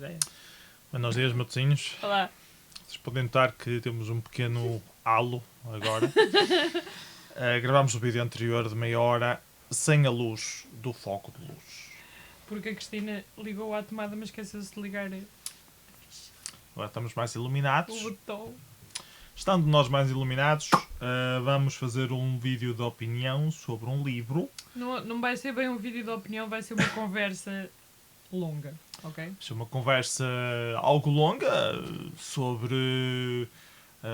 ideia. Buenos dias, matozinhos. Olá. Vocês podem notar que temos um pequeno halo agora. Gravámos o vídeo anterior de meia hora sem a luz do foco de luz. Porque a Cristina ligou à tomada, mas esqueceu-se de ligar Agora estamos mais o iluminados. botão. Estando nós mais iluminados, vamos fazer um vídeo de opinião sobre um livro. Não vai ser bem um vídeo de opinião, vai ser uma conversa longa, ok? Vai ser uma conversa algo longa sobre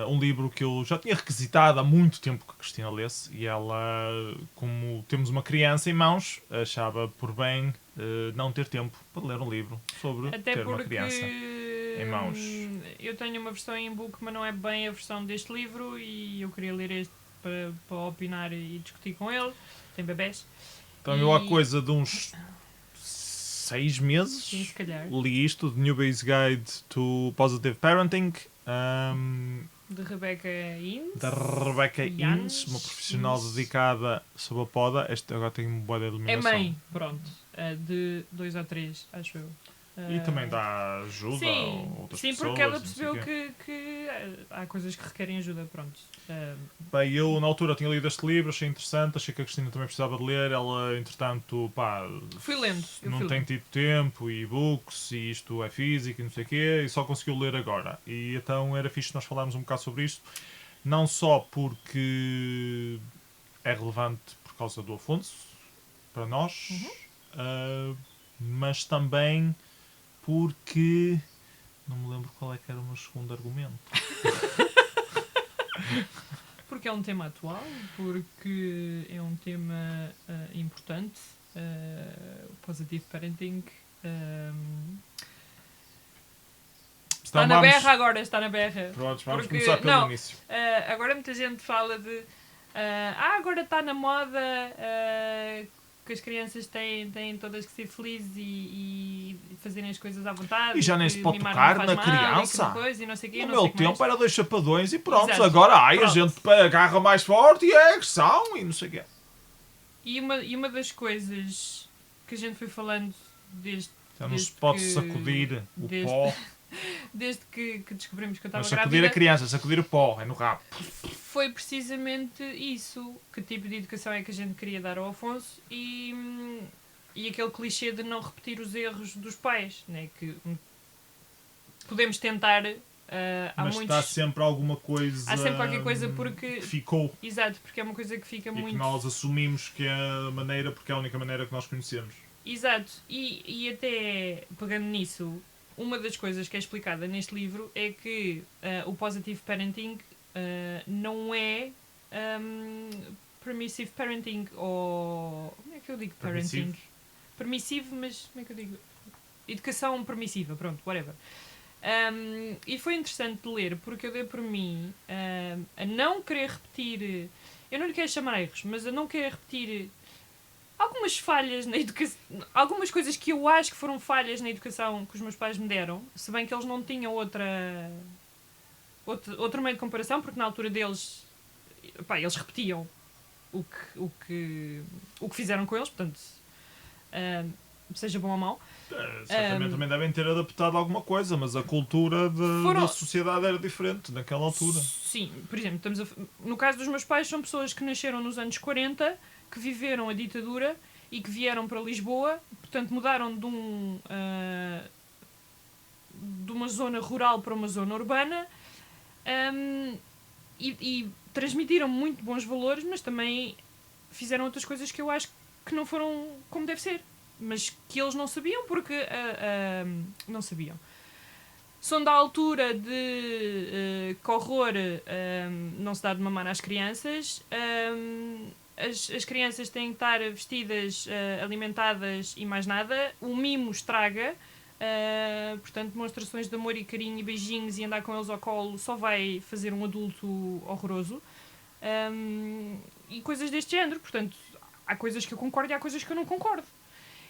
um livro que eu já tinha requisitado há muito tempo que a Cristina lesse, e ela, como temos uma criança em mãos, achava por bem não ter tempo para ler um livro sobre Até ter uma porque criança em mãos. Eu tenho uma versão em book, mas não é bem a versão deste livro, e eu queria ler este para opinar e discutir com ele. Tem bebés. Então eu há coisa de uns 6 meses Sim, se calhar. li isto, The Newbie's Guide to Positive Parenting, De Rebecca Innes. da Rebecca Yannes. Innes, uma profissional Innes. dedicada sobre a poda. Este agora tem uma boa É iluminação. mãe, pronto. De 2 ou 3, acho eu. E também dá ajuda a Sim, outras sim, pessoas. porque ela não sei o percebeu quê. que há coisas que requerem ajuda, pronto. Bem, eu na altura tinha lido este livro, achei interessante, achei que a Cristina também precisava de ler. Ela, entretanto, Fui lendo. eu não fui tem lendo. tido tempo, e e-books, e isto é físico, e não sei o quê, e só conseguiu ler agora. E então era fixe nós falarmos um bocado sobre isto, não só porque é relevante por causa do Afonso, para nós, mas também porque não me lembro qual é que era o meu segundo argumento. Porque é um tema atual, porque é um tema importante. O Positive Parenting. Está Então na vamos- berra agora, está na berra. Pronto, vamos Porque- começar pelo não. início. Agora muita gente fala de agora está na moda que as crianças têm todas que ser felizes e fazerem as coisas à vontade. E já nem que se pode mimar tocar não na faz mal, e que criança. uma coisa, e não sei o quê, No não meu sei o que mais. tempo era 2 chapadões e pronto. Exato. Agora a Pronto. gente agarra mais forte e é agressão e não sei o quê. E uma das coisas que a gente foi falando desde Já não se Desde pode que- sacudir o desde- pó. desde que descobrimos que eu Não é estava sacudir a grávida, criança, é sacudir o pó, é no rabo. foi precisamente isso. Que tipo de educação é que a gente queria dar ao Afonso e aquele clichê de não repetir os erros dos pais, né? Que podemos tentar. Há Mas muitos. está sempre alguma coisa. Há sempre qualquer coisa porque- que ficou Exato, porque é uma coisa que fica e muito. que nós assumimos que é a maneira, porque é a única maneira que nós conhecemos. Exato, e até pegando nisso, uma das coisas que é explicada neste livro é que o Positive Parenting não é Permissive Parenting, ou... Como é que eu digo parenting? Permissivo, mas como é que eu digo? Educação permissiva, pronto, whatever. E foi interessante de ler, porque eu dei por mim a não querer repetir... Eu não lhe quero chamar erros, mas a não querer repetir algumas falhas na educação, algumas coisas que eu acho que foram falhas na educação que os meus pais me deram, se bem que eles não tinham outro meio de comparação, porque na altura deles, eles repetiam o que fizeram com eles, portanto, seja bom ou mau. Certamente também devem ter adaptado alguma coisa, mas a cultura da sociedade era diferente naquela altura. Sim, por exemplo, no caso dos meus pais, são pessoas que nasceram nos anos 40, que viveram a ditadura e que vieram para Lisboa, portanto mudaram de uma zona rural para uma zona urbana, e transmitiram muito bons valores, mas também fizeram outras coisas que eu acho que não foram como deve ser, mas que eles não sabiam porque não sabiam. São da altura de que horror, não se dá de mamar às crianças. As crianças têm que estar vestidas, alimentadas e mais nada. O mimo estraga. Portanto, demonstrações de amor e carinho e beijinhos e andar com eles ao colo só vai fazer um adulto horroroso. E coisas deste género. Portanto, há coisas que eu concordo e há coisas que eu não concordo.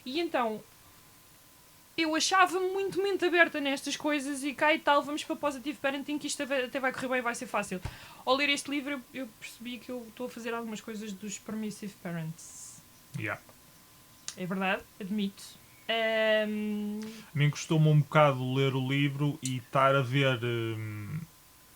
E então, eu achava muito mente aberta nestas coisas e cá e tal, vamos para Positive Parenting, que isto até vai correr bem e vai ser fácil. Ao ler este livro, eu percebi que eu estou a fazer algumas coisas dos Permissive Parents. Yeah. É verdade, admito. A mim custou-me um bocado ler o livro e estar a ver...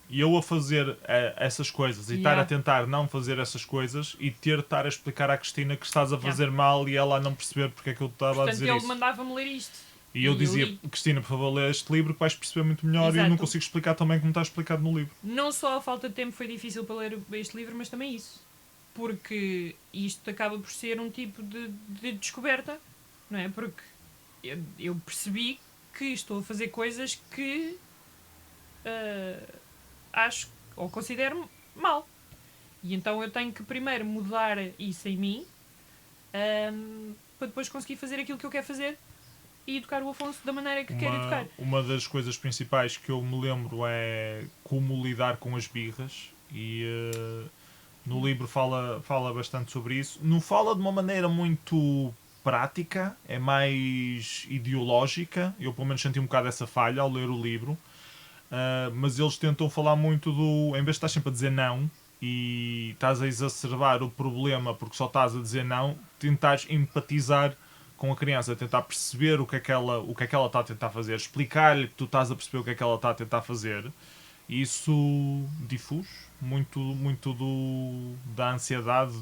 e eu a fazer essas coisas e estar a tentar não fazer essas coisas e ter de estar a explicar à Cristina que estás a fazer mal e ela a não perceber porque é que eu estava a dizer isso. Portanto, ele mandava-me ler isto. E eu dizia, Cristina, por favor, lê este livro que vais perceber muito melhor. E eu não consigo explicar tão bem como está explicado no livro. Não só a falta de tempo foi difícil para ler este livro, mas também isso. Porque isto acaba por ser um tipo de descoberta, não é? Porque eu percebi que estou a fazer coisas que acho ou considero mal. E então eu tenho que primeiro mudar isso em mim para depois conseguir fazer aquilo que eu quero fazer e educar o Afonso da maneira que quero educar. Uma das coisas principais que eu me lembro é como lidar com as birras e no livro fala bastante sobre isso. Não fala de uma maneira muito prática, é mais ideológica. Eu pelo menos senti um bocado essa falha ao ler o livro. Mas eles tentam falar muito do... Em vez de estar sempre a dizer não e estás a exacerbar o problema porque só estás a dizer não, tentares empatizar com a criança, tentar perceber o que é que ela está a tentar fazer, explicar-lhe que tu estás a perceber o que é que ela está a tentar fazer. E isso difuz muito da ansiedade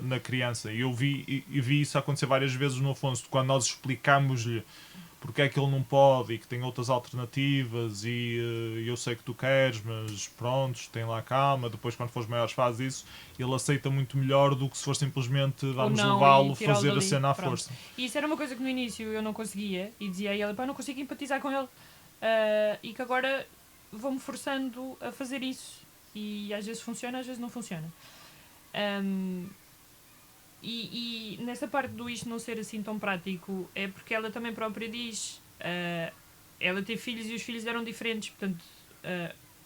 na criança. E eu vi isso acontecer várias vezes no Afonso, quando nós explicamos-lhe porque é que ele não pode e que tem outras alternativas e eu sei que tu queres, mas pronto, tem lá calma, depois quando fores maiores faz isso, ele aceita muito melhor do que se for simplesmente vamos levá-lo, fazer a cena à força. E isso era uma coisa que no início eu não conseguia e dizia a ele, pá, não consigo empatizar com ele e que agora vou-me forçando a fazer isso e às vezes funciona, às vezes não funciona. E nessa parte do isto não ser assim tão prático é porque ela também própria diz ela teve filhos e os filhos eram diferentes, portanto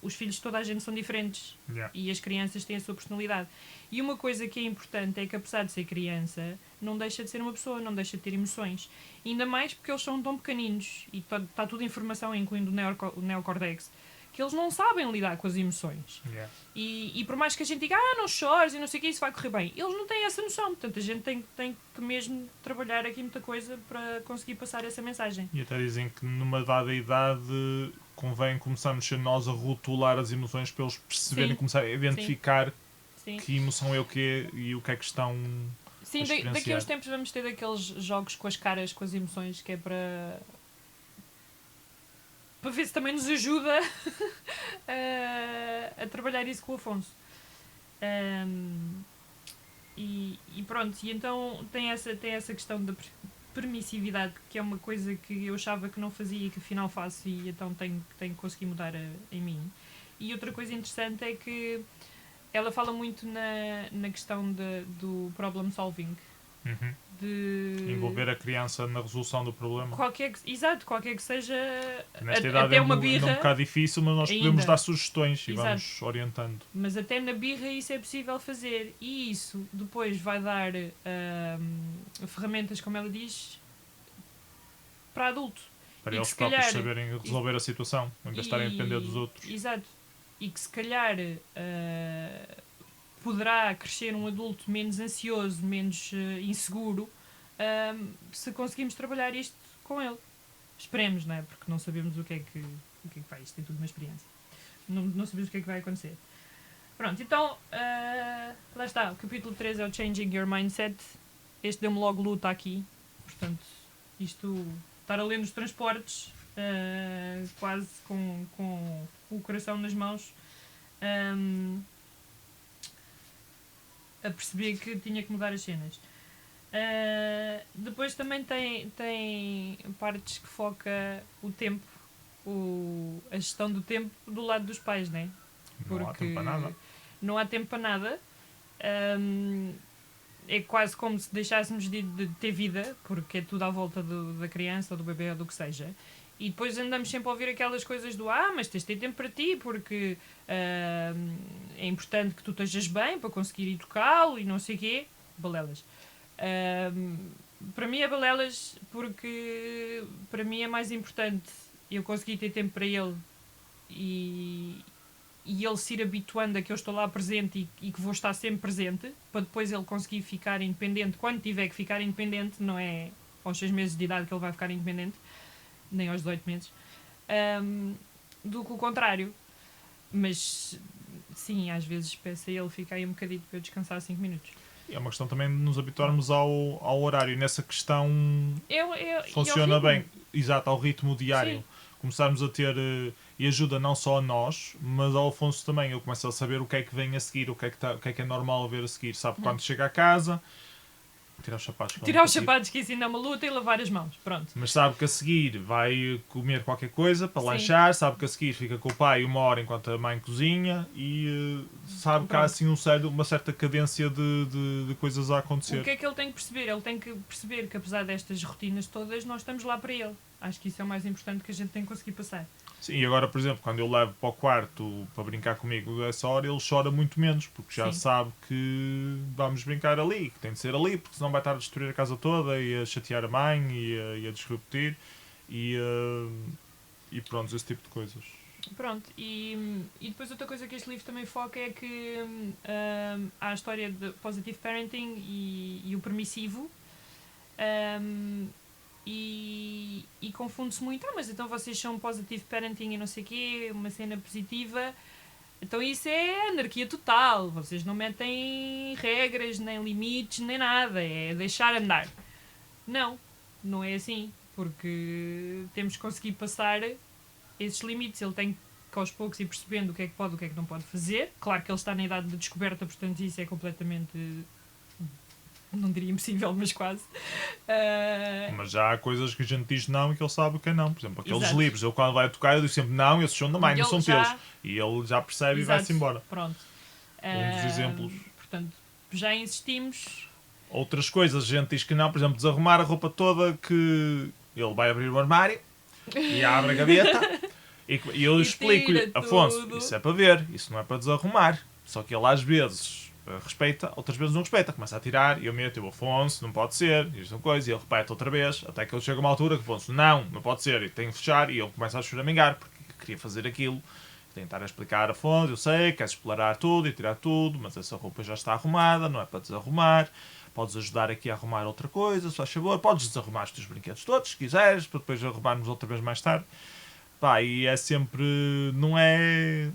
os filhos de toda a gente são diferentes e as crianças têm a sua personalidade. E uma coisa que é importante é que apesar de ser criança não deixa de ser uma pessoa, não deixa de ter emoções, ainda mais porque eles são tão pequeninos e está tudo informação, incluindo o neocórtex, que eles não sabem lidar com as emoções. E por mais que a gente diga, não chores e não sei o que, isso vai correr bem, eles não têm essa noção. Portanto, a gente tem que mesmo trabalhar aqui muita coisa para conseguir passar essa mensagem. E até dizem que numa dada idade convém começarmos a nós a rotular as emoções para eles perceberem e começar a identificar que emoção é o que é e o que é que estão a experienciar. Daqui a uns tempos vamos ter aqueles jogos com as caras, com as emoções, que é para ver se também nos ajuda a trabalhar isso com o Afonso. E pronto, e então tem essa questão da permissividade, que é uma coisa que eu achava que não fazia e que afinal faço, e então tenho que conseguir mudar em mim. E outra coisa interessante é que ela fala muito na questão do problem solving. De envolver a criança na resolução do problema. Qualquer que seja. Nesta idade até uma birra, é um bocado difícil, mas nós podemos dar sugestões e vamos orientando. Mas até na birra isso é possível fazer. E isso depois vai dar ferramentas, como ela diz, para adulto. Para eles próprios saberem resolver a situação, em vez de estarem a depender dos outros. Exato. E que se calhar poderá crescer um adulto menos ansioso, menos inseguro, se conseguimos trabalhar isto com ele. Esperemos, não é? Porque não sabemos o que é que vai. Isto é tudo uma experiência. Não sabemos o que é que vai acontecer. Pronto, então, lá está. O capítulo 3 é o Changing Your Mindset. Este deu-me logo luta aqui. Portanto, isto, estar a ler nos transportes, quase com o coração nas mãos, a perceber que tinha que mudar as cenas. Depois também tem partes que foca o tempo, a gestão do tempo do lado dos pais, né? Porque não há tempo para nada. Não há tempo para nada. É quase como se deixássemos de ter vida, porque é tudo à volta da criança ou do bebê ou do que seja. E depois andamos sempre a ouvir aquelas coisas do mas tens de ter tempo para ti, porque é importante que tu estejas bem para conseguir educá-lo e não sei o quê. Balelas. Para mim é balelas, porque para mim é mais importante eu conseguir ter tempo para ele e ele se ir habituando a que eu estou lá presente e que vou estar sempre presente, para depois ele conseguir ficar independente quando tiver que ficar independente, não é aos 6 meses de idade que ele vai ficar independente, nem aos 18 meses, do que o contrário. Mas sim, às vezes peço a ele, fica aí um bocadinho para eu descansar 5 minutos. E é uma questão também de nos habituarmos ao horário. Nessa questão E funciona ao ritmo. bem, exato, ao ritmo diário. Sim. Começarmos a ter, e ajuda não só a nós, mas ao Afonso também. Ele começa a saber o que é que vem a seguir, o que é que é normal ver a seguir. Sabe quando chega a casa, tirar os sapatos. Tirar os sapatos, que isso ainda é uma luta, e lavar as mãos. Pronto. Mas sabe que a seguir vai comer qualquer coisa para Sim. lanchar, sabe que a seguir fica com o pai 1 hora enquanto a mãe cozinha e sabe que há Pronto. assim uma certa cadência de coisas a acontecer. O que é que ele tem que perceber? Ele tem que perceber que apesar destas rotinas todas, nós estamos lá para ele. Acho que isso é o mais importante que a gente tem que conseguir passar. Sim, e agora, por exemplo, quando eu levo para o quarto para brincar comigo essa hora, ele chora muito menos, porque já Sim. sabe que vamos brincar ali, que tem de ser ali, porque senão vai estar a destruir a casa toda e a chatear a mãe e a desrepetir e pronto, esse tipo de coisas. Pronto, e depois outra coisa que este livro também foca é que há a história de positive parenting e o permissivo, e confunde-se muito. Mas então vocês são positive parenting e não sei o quê, uma cena positiva, então isso é anarquia total, vocês não metem regras, nem limites, nem nada, é deixar andar. Não é assim, porque temos que conseguir passar esses limites. Ele tem que aos poucos ir percebendo o que é que pode e o que é que não pode fazer. Claro que ele está na idade de descoberta, portanto isso é completamente, não diria impossível, mas quase. Mas já há coisas que a gente diz não e que ele sabe o que é não. Por exemplo, aqueles Exato. livros, eu quando vai tocar eu digo sempre não, esses são da mãe, não Ele são já- teus. E ele já percebe e Exato. vai-se embora. Pronto. Dos exemplos. Portanto, já insistimos. Outras coisas, a gente diz que não, por exemplo, desarrumar a roupa toda, que ele vai abrir o armário e abre a gaveta e eu E explico-lhe, tira Afonso, tudo. isso é para ver, isso não é para desarrumar. Só que ele às vezes respeita, outras vezes não respeita, começa a tirar e eu meto, Afonso, não pode ser, e isto é uma coisa, e ele repete outra vez, até que ele chega a uma altura que Afonso, não pode ser, e tem que fechar, e ele começa a choramingar porque queria fazer aquilo. Tentar explicar a Afonso, eu sei, queres explorar tudo e tirar tudo, mas essa roupa já está arrumada, não é para desarrumar. Podes ajudar aqui a arrumar outra coisa, se faz favor. Podes desarrumar os teus brinquedos todos, se quiseres, para depois arrumarmos outra vez mais tarde. Pá, e é sempre... Não é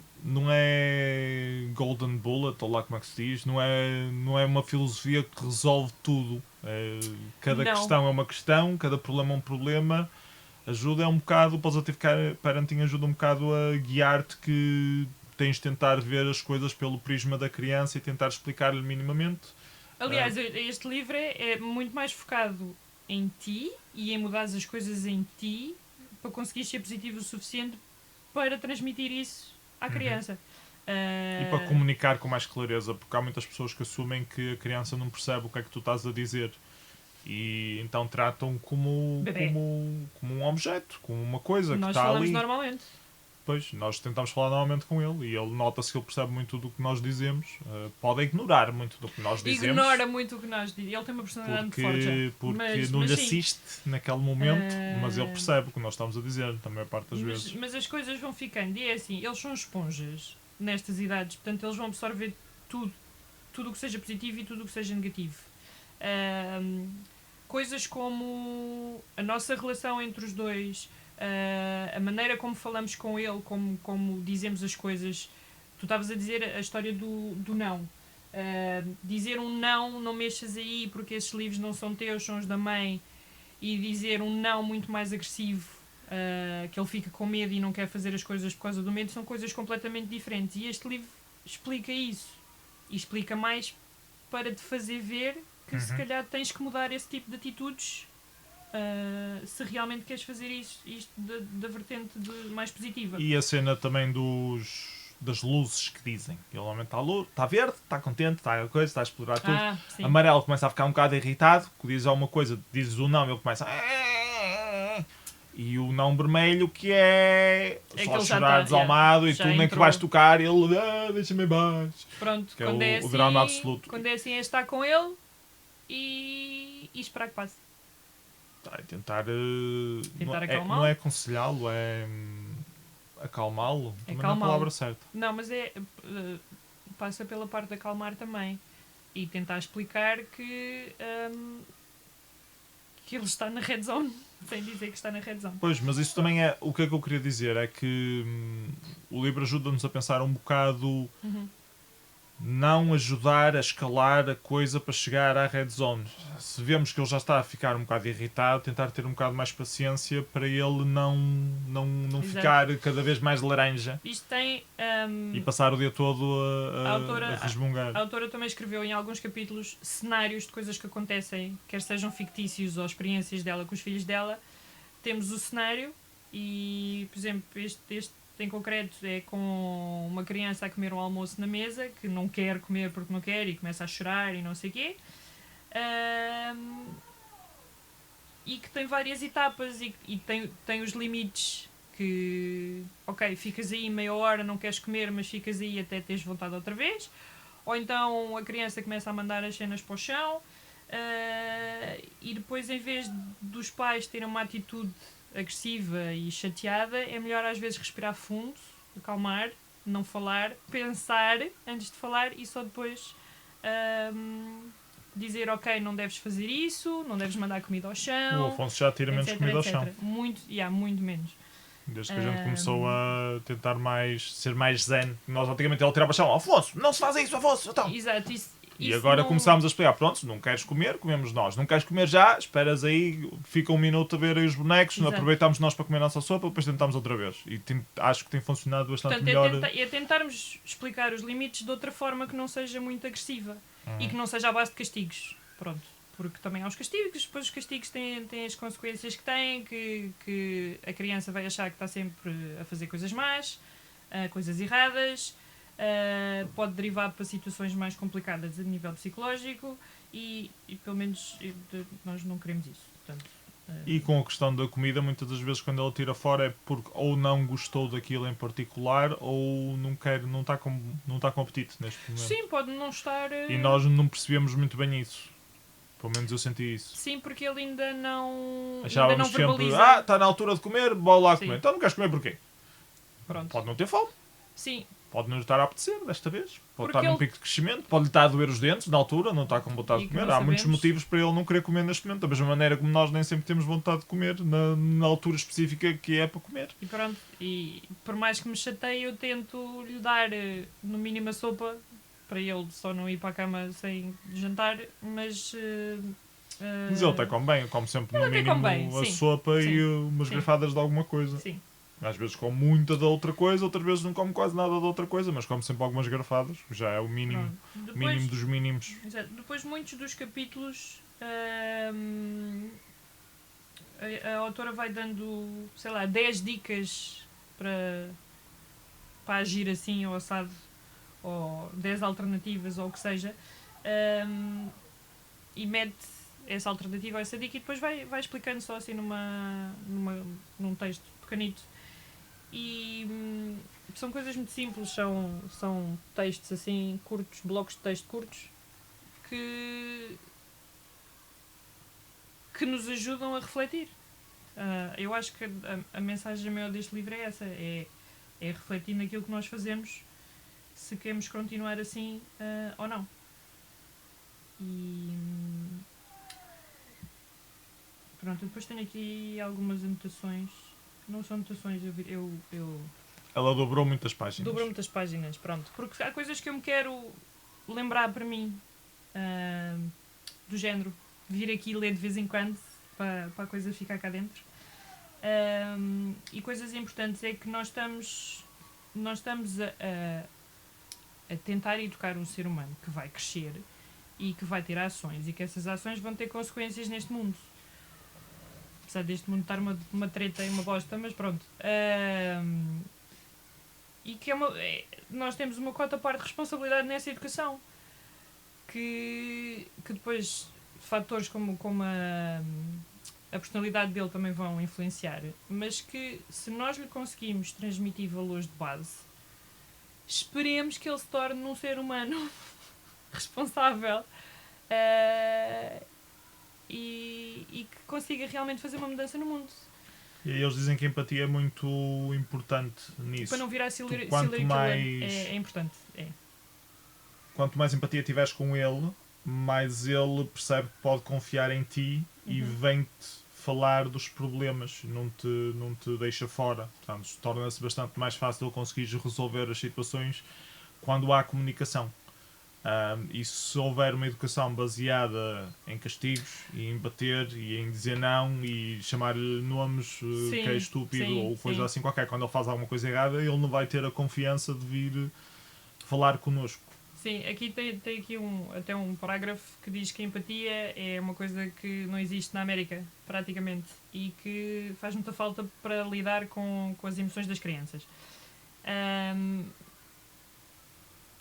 golden bullet, ou lá como é que se diz. Não é uma filosofia que resolve tudo. Cada Não. questão é uma questão, cada problema é um problema. Ajuda um bocado, o positive parenting ajuda um bocado a guiar-te que tens de tentar ver as coisas pelo prisma da criança e tentar explicar-lhe minimamente. Aliás, este livro é muito mais focado em ti e em mudar as coisas em ti para conseguir ser positivo o suficiente para transmitir isso à criança. E para comunicar com mais clareza, porque há muitas pessoas que assumem que a criança não percebe o que é que tu estás a dizer. E então tratam como um objeto, como uma coisa que Nós está falamos ali. normalmente. Pois, nós tentamos falar normalmente com ele e ele nota-se que ele percebe muito do que nós dizemos. Pode ignorar muito do que nós dizemos. Ignora muito o que nós dizemos. Ele tem uma personalidade muito forte. Porque não lhe sim. assiste naquele momento, mas ele percebe o que nós estamos a dizer, também a parte das vezes. Mas as coisas vão ficando. E é assim, eles são esponjas nestas idades, portanto eles vão absorver tudo o que seja positivo e tudo o que seja negativo. Coisas como a nossa relação entre os dois, a maneira como falamos com ele, como dizemos as coisas. Tu estavas a dizer a história do não. Dizer um não mexas aí porque esses livros não são teus, são os da mãe, e dizer um não muito mais agressivo, que ele fica com medo e não quer fazer as coisas por causa do medo, são coisas completamente diferentes. E este livro explica isso. E explica mais para te fazer ver que se calhar tens que mudar esse tipo de atitudes se realmente queres fazer isto da vertente mais positiva. E a cena também das luzes que dizem. Ele normalmente está verde, está contente, está a coisa, está a explorar tudo. Sim. Amarelo começa a ficar um bocado irritado, que diz alguma coisa, dizes o não, ele começa e o não vermelho que é só ele já chorar tá, desalmado e já tu nem que entrou. vais tocar, ele deixa-me em baixo. Pronto, Que quando é é o assim, drama absoluto. quando é assim é estar com ele e esperar que passe. Tentar acalmá-lo? não é aconselhá-lo, é acalmá-lo. Também não é a palavra certa. Não, mas passa pela parte de acalmar também e tentar explicar que que ele está na red zone, sem dizer que está na red zone. Pois, mas isso também é... O que é que eu queria dizer é que o livro ajuda-nos a pensar um bocado... Não ajudar a escalar a coisa para chegar à red zone. Se vemos que ele já está a ficar um bocado irritado, tentar ter um bocado mais paciência para ele não ficar cada vez mais laranja. Isto tem... E passar o dia todo a a resmungar. A autora também escreveu em alguns capítulos cenários de coisas que acontecem, quer sejam fictícios ou experiências dela com os filhos dela. Temos o cenário e, por exemplo, este em concreto é com uma criança a comer um almoço na mesa, que não quer comer porque não quer e começa a chorar e não sei o quê. E que tem várias etapas e tem os limites que, ok, ficas aí meia hora, não queres comer, mas ficas aí até teres vontade outra vez. Ou então a criança começa a mandar as cenas para o chão e depois, em vez dos pais terem uma atitude agressiva e chateada, é melhor às vezes respirar fundo, acalmar, não falar, pensar antes de falar e só depois dizer, ok, não deves fazer isso, não deves mandar comida ao chão. O Afonso já tira menos comida ao chão. Muito menos. Desde que a gente começou a tentar ser mais zen. Nós antigamente ele tirava ao chão. Afonso, não se faz isso, Afonso! Então. Exato, isso e agora começámos a explicar, pronto, não queres comer, comemos nós. Não queres comer já, esperas aí, fica um minuto a ver aí os bonecos, aproveitamos nós para comer a nossa sopa, depois tentamos outra vez. E acho que tem funcionado bastante melhor. É tentarmos explicar os limites de outra forma que não seja muito agressiva e que não seja à base de castigos. Pronto. Porque também há os castigos, depois os castigos têm as consequências que têm, que a criança vai achar que está sempre a fazer coisas más, coisas erradas. Pode derivar para situações mais complicadas a nível psicológico e pelo menos nós não queremos isso. Portanto, e com a questão da comida, muitas das vezes quando ele tira fora é porque ou não gostou daquilo em particular ou não está com apetite neste momento. Sim, pode não estar... E nós não percebemos muito bem isso. Pelo menos eu senti isso. Sim, porque ele ainda não verbaliza. Sempre, está na altura de comer, bora lá comer. Então não queres comer porquê? Pronto. Pode não ter fome. Sim. Pode não lhe estar a apetecer desta vez. Pode estar num pico de crescimento. Pode lhe estar a doer os dentes na altura, não está com vontade de comer. Há muitos motivos para ele não querer comer neste momento. Da mesma maneira como nós nem sempre temos vontade de comer na altura específica que é para comer. E pronto. E por mais que me chateie, eu tento lhe dar no mínimo a sopa para ele só não ir para a cama sem jantar, mas ele até come bem, come sempre no mínimo a sopa e umas garfadas de alguma coisa. Sim. Às vezes come muita da outra coisa, outras vezes não come quase nada da outra coisa, mas come sempre algumas garfadas, já é o mínimo, mínimo dos mínimos. Exato. Depois muitos dos capítulos a autora vai dando, sei lá, 10 dicas para agir assim ou assado, ou 10 alternativas ou o que seja, e mete essa alternativa ou essa dica e depois vai explicando só assim num texto pequenito. E são coisas muito simples, são textos assim curtos, blocos de texto curtos que nos ajudam a refletir. Eu acho que a mensagem maior deste livro é essa, é refletir naquilo que nós fazemos, se queremos continuar assim ou não. E pronto, depois tenho aqui algumas anotações. Não são anotações, Ela dobrou muitas páginas. Dobrou muitas páginas, pronto. Porque há coisas que eu me quero lembrar para mim, do género, vir aqui ler de vez em quando, para a coisa ficar cá dentro. E coisas importantes é que nós estamos a tentar educar um ser humano que vai crescer e que vai ter ações e que essas ações vão ter consequências neste mundo. Apesar deste mundo estar uma treta e uma bosta, mas pronto. E que nós temos uma cota parte de responsabilidade nessa educação. Que depois fatores como a personalidade dele também vão influenciar. Mas que se nós lhe conseguimos transmitir valores de base, esperemos que ele se torne um ser humano responsável. E que consiga realmente fazer uma mudança no mundo. E eles dizem que a empatia é muito importante nisso. Para não virar silêncio, é importante. Quanto mais empatia tiveres com ele, mais ele percebe que pode confiar em ti e vem-te falar dos problemas, não te deixa fora. Portanto, torna-se bastante mais fácil conseguir resolver as situações quando há comunicação. E se houver uma educação baseada em castigos e em bater e em dizer não e chamar-lhe nomes que é estúpido ou coisa assim qualquer, quando ele faz alguma coisa errada, ele não vai ter a confiança de vir falar connosco. Sim, aqui tem aqui até um parágrafo que diz que a empatia é uma coisa que não existe na América, praticamente, e que faz muita falta para lidar com as emoções das crianças.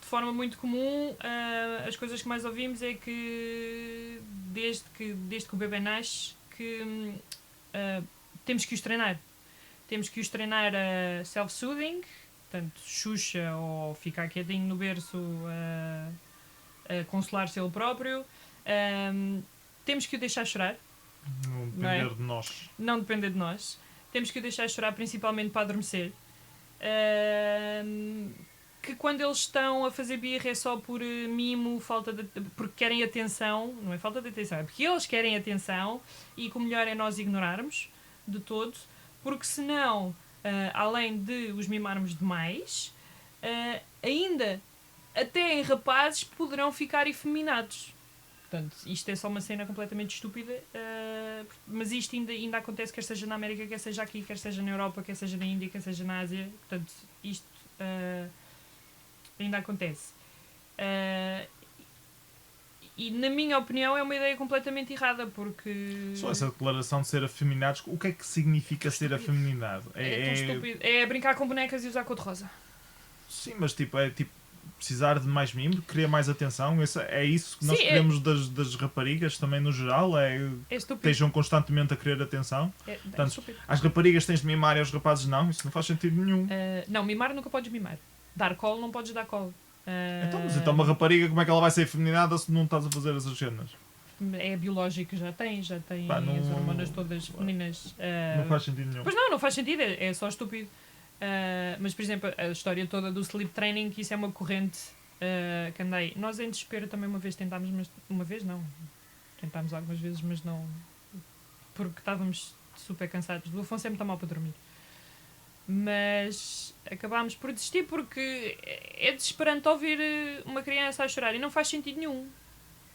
De forma muito comum, as coisas que mais ouvimos é que desde que o bebê nasce, que temos que os treinar. Temos que os treinar a self-soothing, portanto, Xuxa ou ficar quietinho no berço a consolar-se ele próprio. Temos que o deixar chorar. Não depender de nós. Não depender de nós. Temos que o deixar chorar principalmente para adormecer. Que quando eles estão a fazer birra é só por mimo, porque querem atenção. Não é falta de atenção, é porque eles querem atenção e que o melhor é nós ignorarmos de todo, porque senão... além de os mimarmos demais, ainda até em rapazes poderão ficar efeminados. Portanto, isto é só uma cena completamente estúpida, mas isto ainda acontece, quer seja na América, quer seja aqui, quer seja na Europa, quer seja na Índia, quer seja na Ásia. Portanto, isto ainda acontece. E na minha opinião é uma ideia completamente errada, porque... Só essa declaração de ser afeminados, o que é que significa ser afeminado? É tão estúpido. É brincar com bonecas e usar cor-de-rosa. Sim, mas é precisar de mais mimo, querer mais atenção. É isso que nós queremos das raparigas também no geral, estejam constantemente a querer atenção. Portanto, as raparigas tens de mimar e aos rapazes não, isso não faz sentido nenhum. Não, mimar nunca podes mimar. Dar colo não podes dar colo. Então uma rapariga, como é que ela vai ser feminada se não estás a fazer essas cenas? É biológico, já tem as hormonas todas femininas. Não faz sentido nenhum. Pois não faz sentido, é só estúpido. Mas, por exemplo, a história toda do sleep training, que isso é uma corrente que andei. Nós em desespero também uma vez tentámos, mas uma vez não. Tentámos algumas vezes, mas não. Porque estávamos super cansados. O Afonso é muito mal para dormir. Mas acabámos por desistir porque é desesperante ouvir uma criança a chorar e não faz sentido nenhum.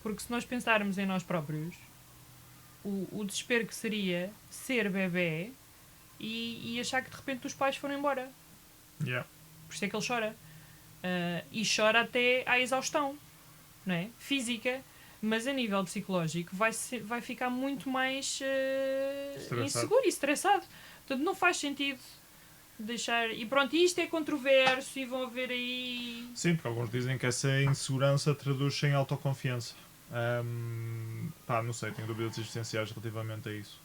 Porque se nós pensarmos em nós próprios, o desespero que seria ser bebê e achar que de repente os pais foram embora. Yeah. Por isso é que ele chora. E chora até à exaustão, não é? Física, mas a nível psicológico vai ficar muito mais inseguro e estressado. Portanto, não faz sentido deixar... E pronto, isto é controverso e vão haver aí... Sim, porque alguns dizem que essa insegurança traduz-se em autoconfiança. Não sei, tenho dúvidas existenciais relativamente a isso.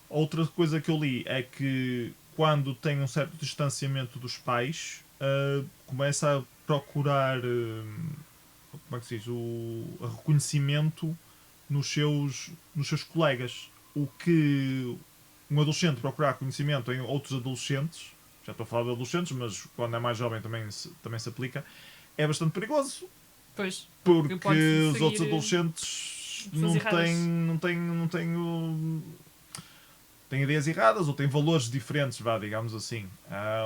Outra coisa que eu li é que quando tem um certo distanciamento dos pais, começa a procurar como é que se diz? O reconhecimento nos seus colegas. O que um adolescente procurar conhecimento em outros adolescentes, já estou a falar de adolescentes, mas quando é mais jovem também se aplica, é bastante perigoso. Pois, porque os outros adolescentes têm ideias erradas ou têm valores diferentes, digamos assim.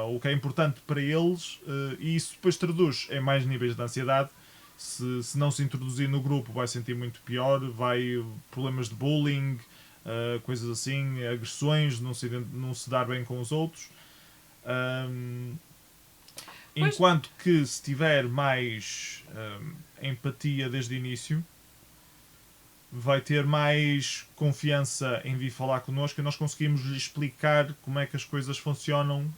O que é importante para eles, e isso depois traduz em mais níveis de ansiedade. Se não se introduzir no grupo, vai sentir muito pior, problemas de bullying, coisas assim, agressões, não se dar bem com os outros. Enquanto que se tiver mais empatia desde o início, vai ter mais confiança em vir falar connosco e nós conseguimos lhe explicar como é que as coisas funcionam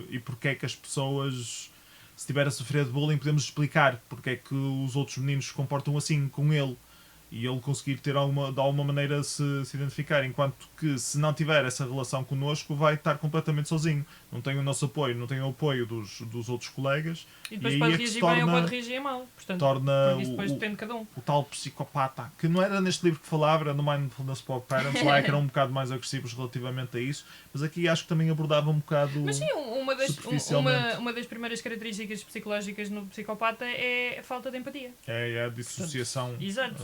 e porque é que as pessoas, se estiver a sofrer de bullying, podemos explicar porque é que os outros meninos se comportam assim com ele e ele conseguir ter de alguma maneira se identificar, enquanto que se não tiver essa relação connosco vai estar completamente sozinho, não tem o nosso apoio, não tem o apoio dos outros colegas e depois pode reagir bem ou pode reagir mal, portanto, torna isso depois depende de cada um. O tal psicopata, que não era neste livro que falava, era no Mindfulness for Parents, lá é que eram um bocado mais agressivos relativamente a isso, mas aqui acho que também abordava um bocado. Mas sim, uma das primeiras características psicológicas no psicopata é a falta de empatia. É a dissociação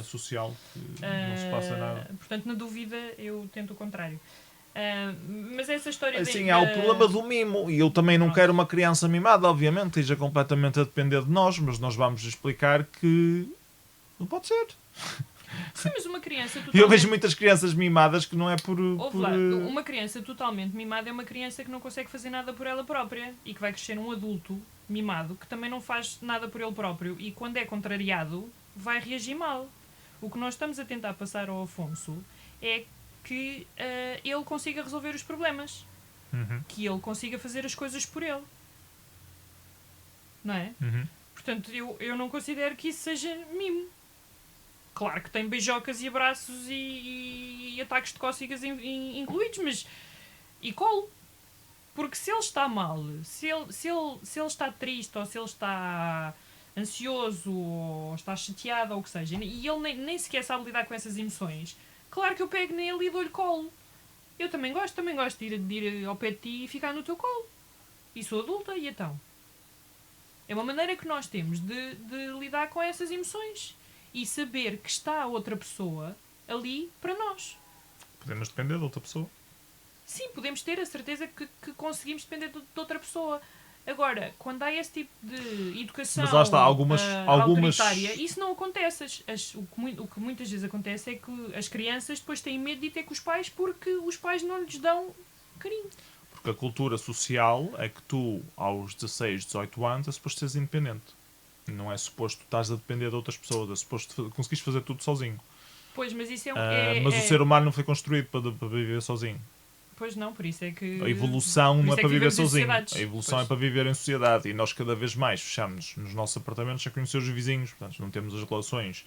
social. social, que não se passa nada. Portanto, na dúvida, eu tento o contrário. Mas essa história... Assim, há o problema do mimo, e eu também não quero uma criança mimada, obviamente, que esteja completamente a depender de nós, mas nós vamos explicar que não pode ser. Sim, mas uma criança totalmente... Eu vejo muitas crianças mimadas que não é por... Lá, uma criança totalmente mimada é uma criança que não consegue fazer nada por ela própria e que vai crescer um adulto mimado que também não faz nada por ele próprio e quando é contrariado vai reagir mal. O que nós estamos a tentar passar ao Afonso é que ele consiga resolver os problemas. Que ele consiga fazer as coisas por ele. Não é? Portanto, eu não considero que isso seja mimo. Claro que tem beijocas e abraços e ataques de cócegas incluídos, mas... E colo. Porque se ele está mal, se ele está triste, ou se ele está ansioso, ou está chateado, ou o que seja, e ele nem sequer sabe lidar com essas emoções, claro que eu pego nele e dou-lhe colo. Eu também gosto de ir ao pé de ti e ficar no teu colo. E sou adulta, e então? É uma maneira que nós temos de lidar com essas emoções. E saber que está outra pessoa ali para nós. Podemos depender de outra pessoa. Sim, podemos ter a certeza que conseguimos depender de outra pessoa. Agora, quando há esse tipo de educação mas lá está, algumas autoritária, isso não acontece. O que muitas vezes acontece é que as crianças depois têm medo de ir ter com os pais porque os pais não lhes dão carinho. Porque a cultura social é que tu, aos 16, 18 anos, é suposto seres independente. Não é suposto estás a depender de outras pessoas, é suposto conseguires fazer tudo sozinho. Pois, mas isso mas o ser humano não foi construído para viver sozinho. Pois não, por isso é que... A evolução não é para viver sozinho. A evolução pois. É para viver em sociedade. E nós cada vez mais fechamos nos nossos apartamentos a conhecer os vizinhos. Portanto, não temos as relações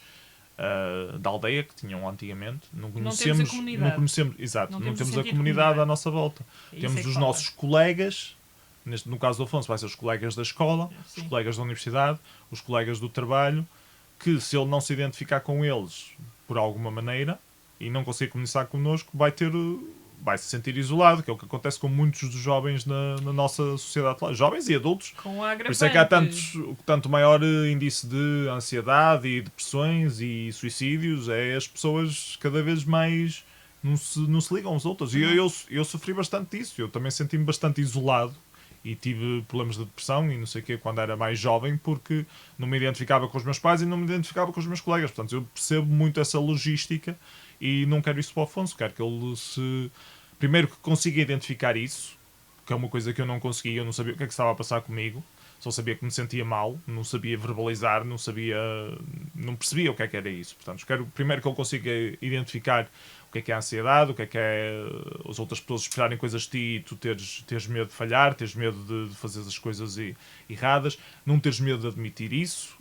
da aldeia que tinham antigamente. Não conhecemos a comunidade. Não conhecemos, exato, não temos a comunidade à nossa volta. Temos os nossos colegas. No caso do Afonso vai ser os colegas da escola, os colegas da universidade, os colegas do trabalho, que se ele não se identificar com eles por alguma maneira e não conseguir comunicar connosco, vai se sentir isolado, que é o que acontece com muitos dos jovens na nossa sociedade, jovens e adultos. Por isso é que há tanto maior índice de ansiedade e depressões e suicídios, é as pessoas cada vez mais não se ligam uns aos outros. E eu sofri bastante disso, eu também senti-me bastante isolado. E tive problemas de depressão e não sei o quê quando era mais jovem porque não me identificava com os meus pais e não me identificava com os meus colegas. Portanto, eu percebo muito essa logística e não quero isso para o Afonso. Quero que ele primeiro que consiga identificar isso, que é uma coisa que eu não conseguia, eu não sabia o que é que estava a passar comigo. Só sabia que me sentia mal, não sabia verbalizar, não percebia o que era isso. Portanto, quero primeiro que ele consiga identificar o que é a ansiedade, o que é as outras pessoas esperarem coisas de ti e tu teres medo de falhar, teres medo de fazer as coisas erradas, não teres medo de admitir isso,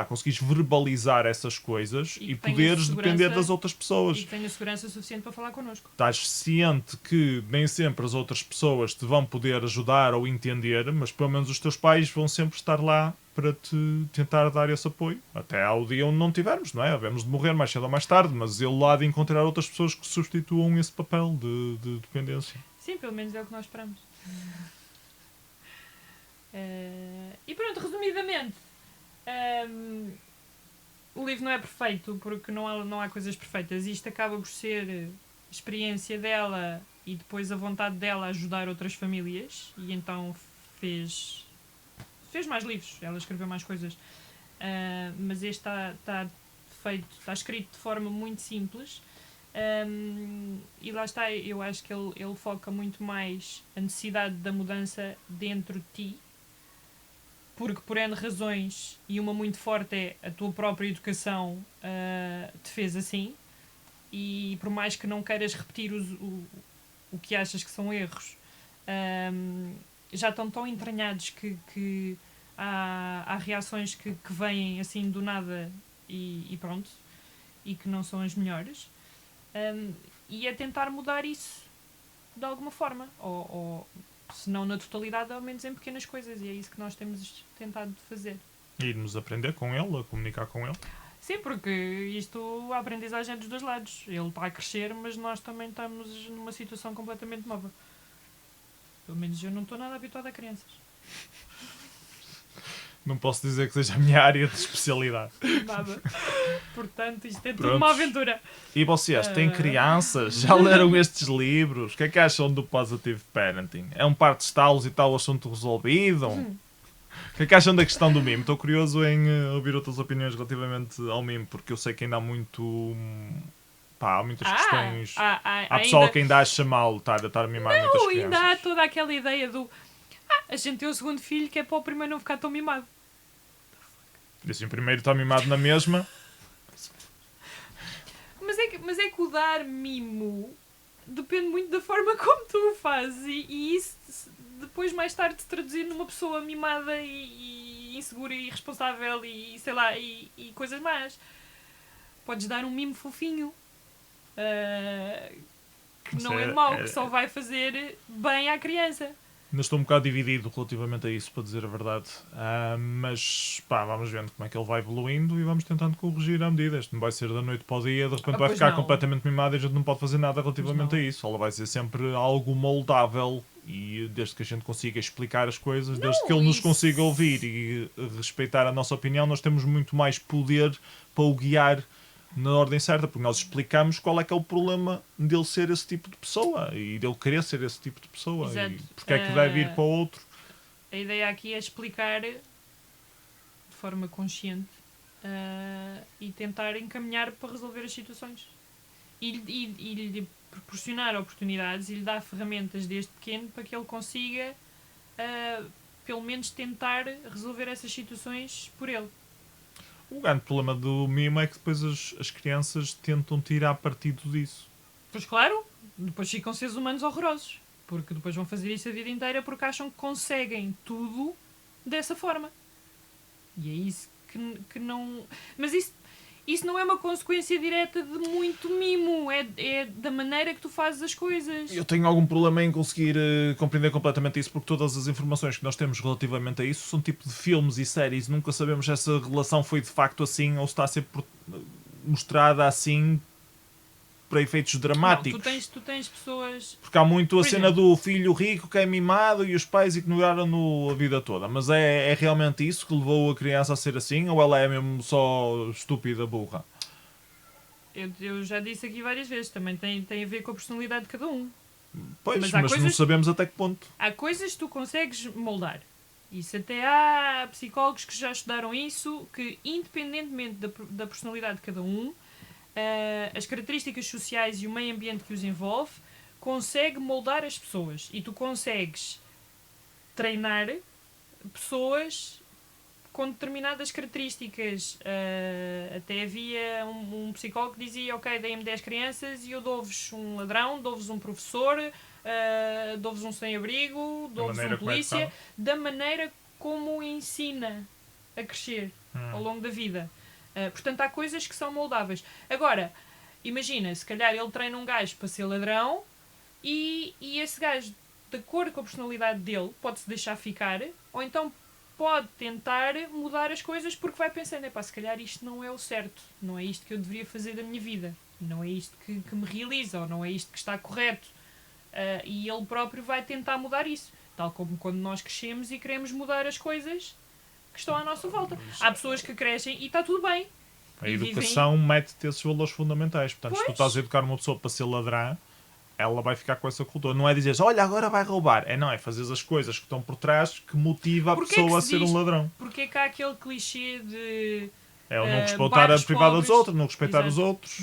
conseguires verbalizar essas coisas e poderes depender das outras pessoas. E que tenha segurança suficiente para falar connosco. Estás ciente que nem sempre as outras pessoas te vão poder ajudar ou entender, mas pelo menos os teus pais vão sempre estar lá para te tentar dar esse apoio. Até ao dia onde não tivermos, não é? Havemos de morrer mais cedo ou mais tarde, mas ele lá de encontrar outras pessoas que substituam esse papel de dependência. Sim, pelo menos é o que nós esperamos. E pronto, resumidamente, o livro não é perfeito porque não há coisas perfeitas. Isto acaba por ser experiência dela e depois a vontade dela ajudar outras famílias e então fez mais livros, ela escreveu mais coisas, mas este está escrito de forma muito simples, e lá está, eu acho que ele foca muito mais a necessidade da mudança dentro de ti, porque por N razões, e uma muito forte é a tua própria educação te fez assim, e por mais que não queiras repetir o que achas que são erros, já estão tão entranhados que há reações que vêm assim do nada e pronto, e que não são as melhores, e é tentar mudar isso de alguma forma, ou se não na totalidade, ao menos em pequenas coisas, e é isso que nós temos tentado fazer. E irmos aprender com ele, a comunicar com ele. Sim, porque a aprendizagem é dos dois lados. Ele está a crescer, mas nós também estamos numa situação completamente nova. Pelo menos eu não estou nada habituada a crianças. Não posso dizer que seja a minha área de especialidade. Nada. Portanto, isto é tudo Prontos. uma aventura. E vocês, têm crianças? Já leram estes livros? O que é que acham do Positive Parenting? É um par de estalos e tal o assunto resolvido? O que é que acham da questão do mimo? Estou curioso em ouvir outras opiniões relativamente ao mimo, porque eu sei que ainda há muito... Pá, há muitas questões. Há pessoal ainda... que ainda acha mal estar a mimar muitas crianças. Ainda há toda aquela ideia do... a gente tem o segundo filho que é para o primeiro não ficar tão mimado. E assim, o primeiro está mimado na mesma. Mas é que o dar mimo depende muito da forma como tu o fazes. E isso depois mais tarde se traduzir numa pessoa mimada e insegura e irresponsável e sei lá, e coisas más. Podes dar um mimo fofinho. Que Isso não é mau, que só vai fazer bem à criança. Ainda estou um bocado dividido relativamente a isso, para dizer a verdade. Mas pá, vamos vendo como é que ele vai evoluindo e vamos tentando corrigir à medida. Isto não vai ser da noite para o dia, de repente vai ficar completamente mimado e a gente não pode fazer nada relativamente a isso. Ela vai ser sempre algo moldável e desde que a gente consiga explicar as coisas, desde que ele nos consiga ouvir e respeitar a nossa opinião, nós temos muito mais poder para o guiar na ordem certa, porque nós explicamos qual é que é o problema dele ser esse tipo de pessoa e dele querer ser esse tipo de pessoa. Exato. E porque é que deve ir para o outro. A ideia aqui é explicar de forma consciente e tentar encaminhar para resolver as situações e lhe proporcionar oportunidades e lhe dar ferramentas desde pequeno para que ele consiga pelo menos tentar resolver essas situações por ele. O grande problema do mimo é que depois as crianças tentam tirar partido disso. Pois claro, depois ficam seres humanos horrorosos. Porque depois vão fazer isso a vida inteira porque acham que conseguem tudo dessa forma. E é isso que não... Mas isso não é uma consequência direta de muito mimo. É da maneira que tu fazes as coisas. Eu tenho algum problema em conseguir compreender completamente isso, porque todas as informações que nós temos relativamente a isso são tipo de filmes e séries. Nunca sabemos se essa relação foi de facto assim ou se está a ser mostrada assim para efeitos dramáticos. Não, tu tens pessoas... Porque há muito a cena do filho rico que é mimado e os pais ignoraram-no a vida toda. Mas é realmente isso que levou a criança a ser assim? Ou ela é mesmo só estúpida, burra? Eu já disse aqui várias vezes. Também tem a ver com a personalidade de cada um. Pois, mas não sabemos até que ponto. Há coisas que tu consegues moldar. Isso até há psicólogos que já estudaram isso, que independentemente da personalidade de cada um, as características sociais e o meio ambiente que os envolve, consegue moldar as pessoas. E tu consegues treinar pessoas com determinadas características. Até havia um psicólogo que dizia, ok, deem-me 10 crianças e eu dou-vos um ladrão, dou-vos um professor, dou-vos um sem-abrigo, dou-vos um polícia, da maneira como ensina a crescer ao longo da vida. Portanto, há coisas que são moldáveis. Agora, imagina, se calhar ele treina um gajo para ser ladrão e esse gajo, de acordo com a personalidade dele, pode-se deixar ficar, ou então pode tentar mudar as coisas porque vai pensando, se calhar isto não é o certo, não é isto que eu deveria fazer da minha vida, não é isto que me realiza, ou não é isto que está correto. E ele próprio vai tentar mudar isso. Tal como quando nós crescemos e queremos mudar as coisas que estão à nossa volta. Há pessoas que crescem e está tudo bem. A educação mete-te esses valores fundamentais. Portanto, se tu estás a educar uma pessoa para ser ladrão, ela vai ficar com essa cultura. Não é dizer, olha, agora vai roubar. É fazer as coisas que estão por trás que motiva a pessoa a ser um ladrão. Porque é que há aquele clichê de... É o não respeitar a privada dos outros, não respeitar os outros,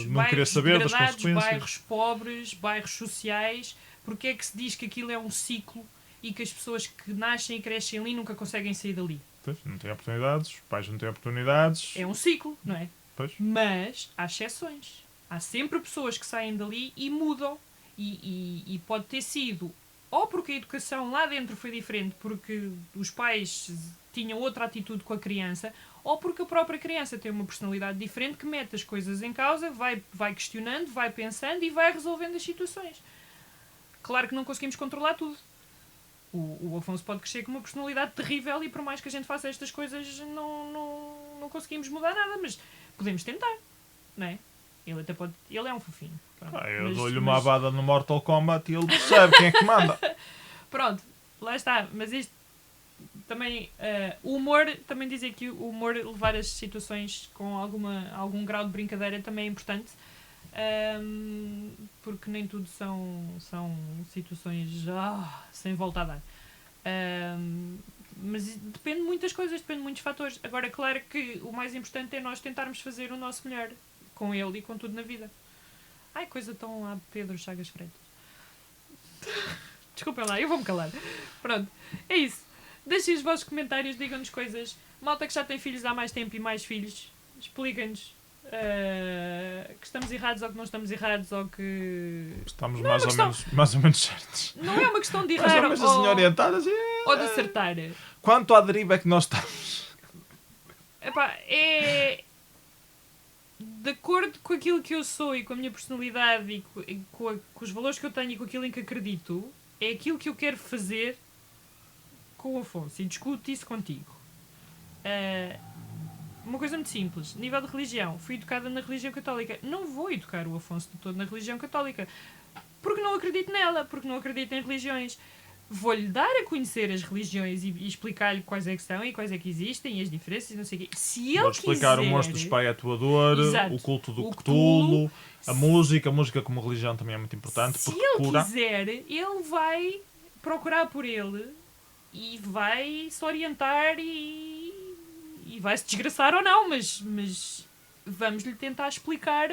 não querer saber das consequências. Bairros pobres, bairros sociais. Porque é que se diz que aquilo é um ciclo e que as pessoas que nascem e crescem ali nunca conseguem sair dali? Pois, não têm oportunidades, os pais não têm oportunidades. É um ciclo, não é? Pois. Mas há exceções. Há sempre pessoas que saem dali e mudam. E pode ter sido ou porque a educação lá dentro foi diferente, porque os pais tinham outra atitude com a criança, ou porque a própria criança tem uma personalidade diferente que mete as coisas em causa, vai questionando, vai pensando e vai resolvendo as situações. Claro que não conseguimos controlar tudo. O Afonso pode crescer com uma personalidade terrível e por mais que a gente faça estas coisas não conseguimos mudar nada, mas podemos tentar, não é? Ele é um fofinho. Eu dou-lhe uma abada no Mortal Kombat e ele percebe quem é que manda. Pronto, lá está. Mas isto também o humor, também dizer que o humor, levar as situações com algum grau de brincadeira também é importante. Porque nem tudo são situações sem volta a dar. Mas depende de muitas coisas, depende de muitos fatores. Agora, claro que o mais importante é nós tentarmos fazer o nosso melhor com ele e com tudo na vida. Ai, coisa tão a Pedro Chagas Freitas. Desculpem lá, eu vou-me calar. Pronto, é isso. Deixem os vossos comentários, digam-nos coisas. Malta que já tem filhos há mais tempo e mais filhos, expliquem-nos que estamos errados ou que não estamos errados ou que... Estamos mais ou menos certos. Não é uma questão de Mais errar ou menos assim orientadas ou de acertar. Quanto à deriva é que nós estamos? Epá, é... De acordo com aquilo que eu sou e com a minha personalidade e com os valores que eu tenho e com aquilo em que acredito, é aquilo que eu quero fazer com o Afonso e discuto isso contigo. Uma coisa muito simples. Nível de religião. Fui educada na religião católica. Não vou educar o Afonso de todo na religião católica. Porque não acredito nela. Porque não acredito em religiões. Vou-lhe dar a conhecer as religiões e explicar-lhe quais é que são e quais é que existem e as diferenças e não sei o quê. Se ele Vou-te explicar quiser... o monstro do Spy Atuador, Exato. o culto do O Cthulhu, Cthulhu. a música como religião também é muito importante. Se porque ele cura. quiser, ele vai procurar por ele e vai se orientar e vai se desgraçar ou não, mas vamos-lhe tentar explicar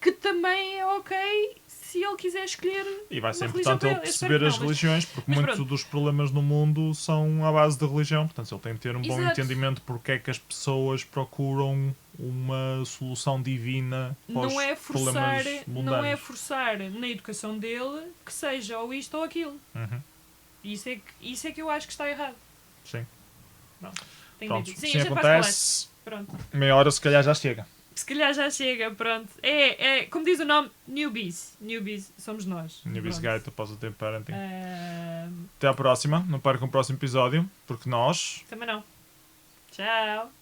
que também é ok se ele quiser escolher. E vai ser uma importante ele religião. perceber as religiões, porque muitos pronto. dos problemas no mundo são à base de religião. Portanto, ele tem de ter um bom Exato. entendimento porque é que as pessoas procuram uma solução divina para os Não é problemas mundanos. não é forçar na educação dele que seja ou isto ou aquilo. Uhum. Isso é que eu acho que está errado. Sim. Tenho Pronto, medo. se Sim, a gente vai acontece, falar. Pronto. meia hora se calhar já chega. Se calhar já chega, pronto. Como diz o nome, newbies. Newbies somos nós. Newbies Pronto. Guide to Positive Parenting. Ah, Até à próxima. Não percam o próximo episódio, porque nós... também não. Tchau.